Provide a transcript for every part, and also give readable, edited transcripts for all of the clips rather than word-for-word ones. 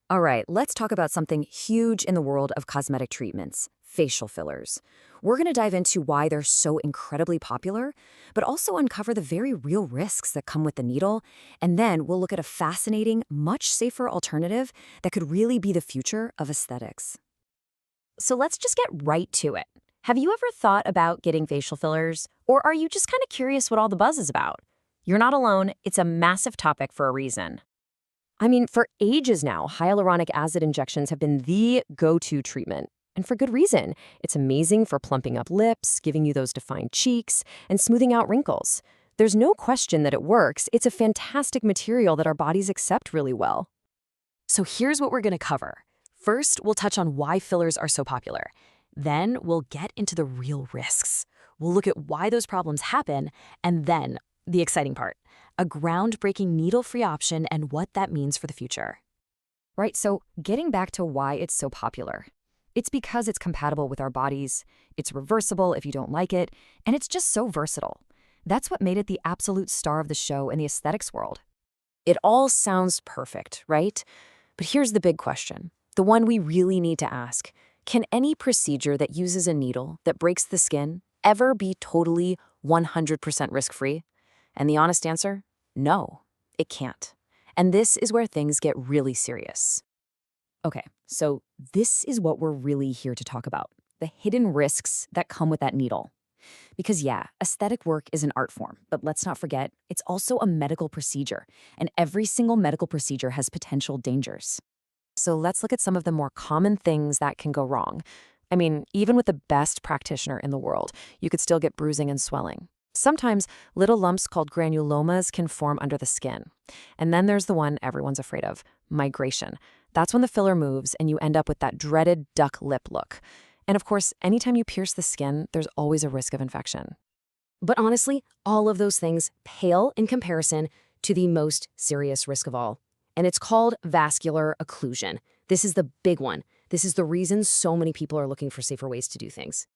All right, let's talk about something huge in the world of cosmetic treatments, facial fillers. We're going to dive into why they're so incredibly popular, but also uncover the very real risks that come with the needle. And then we'll look at a fascinating, much safer alternative that could really be the future of aesthetics. So let's just get right to it. Have you ever thought about getting facial fillers? Or are you just kind of curious what all the buzz is about? You're not alone, it's a massive topic for a reason. I mean, for ages now, hyaluronic acid injections have been the go-to treatment. And for good reason. It's amazing for plumping up lips, giving you those defined cheeks, and smoothing out wrinkles. There's no question that it works. It's a fantastic material that our bodies accept really well. So here's what we're going to cover. First, we'll touch on why fillers are so popular. Then we'll get into the real risks. We'll look at why those problems happen, and then the exciting part, a groundbreaking needle-free option and what that means for the future. Right, so getting back to why it's so popular. It's because it's compatible with our bodies, it's reversible if you don't like it, and it's just so versatile. That's what made it the absolute star of the show in the aesthetics world. It all sounds perfect, right? But here's the big question, the one we really need to ask. Can any procedure that uses a needle that breaks the skin ever be totally 100% risk-free? And the honest answer? No, it can't. And this is where things get really serious. Okay, so this is what we're really here to talk about, the hidden risks that come with that needle. Because yeah, aesthetic work is an art form, but let's not forget, it's also a medical procedure, and every single medical procedure has potential dangers. So let's look at some of the more common things that can go wrong. I mean, even with the best practitioner in the world, you could still get bruising and swelling. Sometimes little lumps called granulomas can form under the skin. And then there's the one everyone's afraid of, migration. That's when the filler moves and you end up with that dreaded duck lip look. And of course, anytime you pierce the skin, there's always a risk of infection. But honestly, all of those things pale in comparison to the most serious risk of all. And it's called vascular occlusion. This is the big one. This is the reason so many people are looking for safer ways to do things.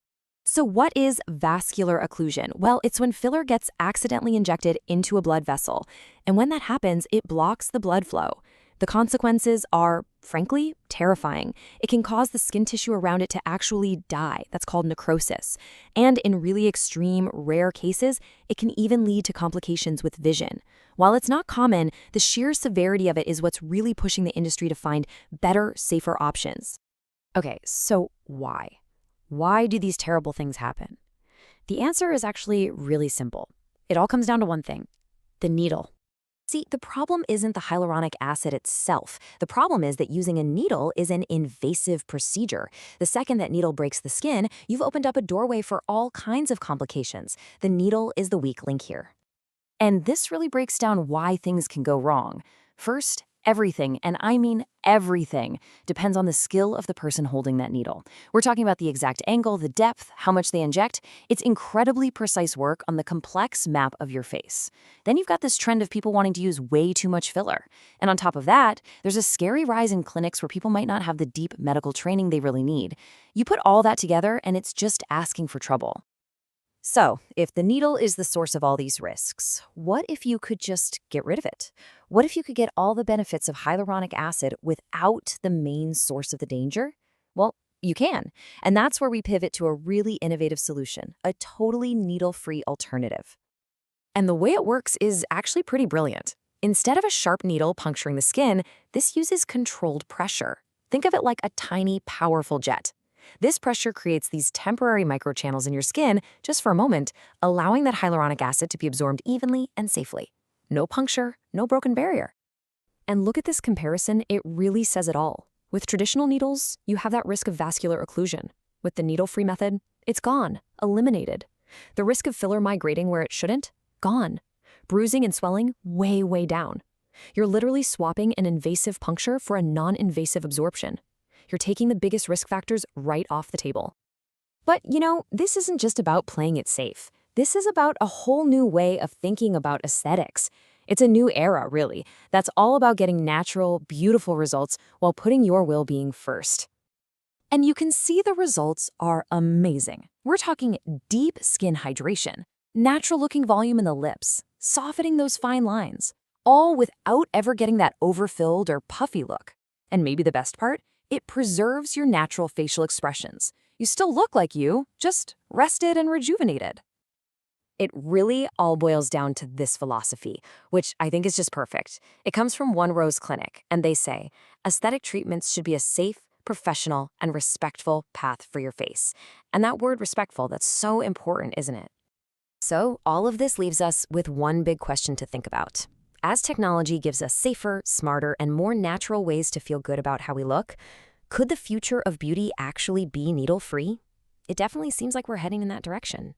So what is vascular occlusion? Well, it's when filler gets accidentally injected into a blood vessel. And when that happens, it blocks the blood flow. The consequences are, frankly, terrifying. It can cause the skin tissue around it to actually die. That's called necrosis. And in really extreme, rare cases, it can even lead to complications with vision. While it's not common, the sheer severity of it is what's really pushing the industry to find better, safer options. Okay, so why? Why do these terrible things happen? The answer is actually really simple. It all comes down to one thing, the needle. See, the problem isn't the hyaluronic acid itself. The problem is that using a needle is an invasive procedure. The second that needle breaks the skin, you've opened up a doorway for all kinds of complications. The needle is the weak link here. And this really breaks down why things can go wrong. First, everything, and I mean everything, depends on the skill of the person holding that needle. We're talking about the exact angle, the depth, how much they inject. It's incredibly precise work on the complex map of your face. Then you've got this trend of people wanting to use way too much filler. And on top of that, there's a scary rise in clinics where people might not have the deep medical training they really need. You put all that together, and it's just asking for trouble. So, if the needle is the source of all these risks, what if you could just get rid of it? What if you could get all the benefits of hyaluronic acid without the main source of the danger? Well, you can. And that's where we pivot to a really innovative solution, a totally needle-free alternative. And the way it works is actually pretty brilliant. Instead of a sharp needle puncturing the skin, this uses controlled pressure. Think of it like a tiny, powerful jet. This pressure creates these temporary microchannels in your skin just for a moment, allowing that hyaluronic acid to be absorbed evenly and safely. No puncture, no broken barrier. And look at this comparison, it really says it all. With traditional needles, you have that risk of vascular occlusion. With the needle-free method, it's gone, eliminated. The risk of filler migrating where it shouldn't, gone. Bruising and swelling, way, way down. You're literally swapping an invasive puncture for a non-invasive absorption. You're taking the biggest risk factors right off the table. But, this isn't just about playing it safe. This is about a whole new way of thinking about aesthetics. It's a new era, really, that's all about getting natural, beautiful results while putting your well-being first. And you can see the results are amazing. We're talking deep skin hydration, natural-looking volume in the lips, softening those fine lines, all without ever getting that overfilled or puffy look. And maybe the best part? It preserves your natural facial expressions. You still look like you, just rested and rejuvenated. It really all boils down to this philosophy, which I think is just perfect. It comes from One Rose Clinic, and they say, aesthetic treatments should be a safe, professional, and respectful path for your face. And that word respectful, that's so important, isn't it? So, all of this leaves us with one big question to think about. As technology gives us safer, smarter, and more natural ways to feel good about how we look, could the future of beauty actually be needle-free? It definitely seems like we're heading in that direction.